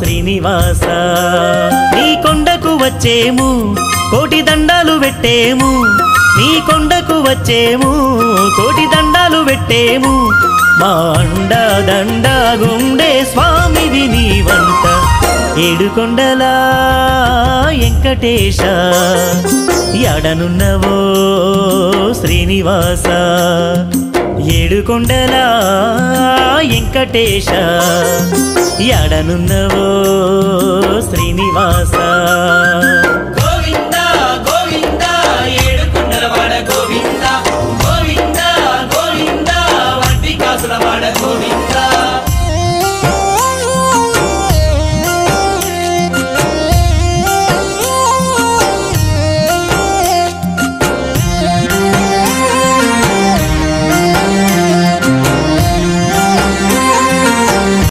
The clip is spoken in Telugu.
శ్రీనివాస నీ కొండకు వచ్చేము కోటి దండాలు పెట్టేము నీ కొండకు వచ్చేము కోటి దండాలు పెట్టేము మా అండ దండ గుండే స్వామివి నీవంట ఏడుకొండల వెంకటేశ ఎడనున్నవో శ్రీనివాస ఏడుకొండల వెంకటేశ ఎడనున్నవో శ్రీనివాస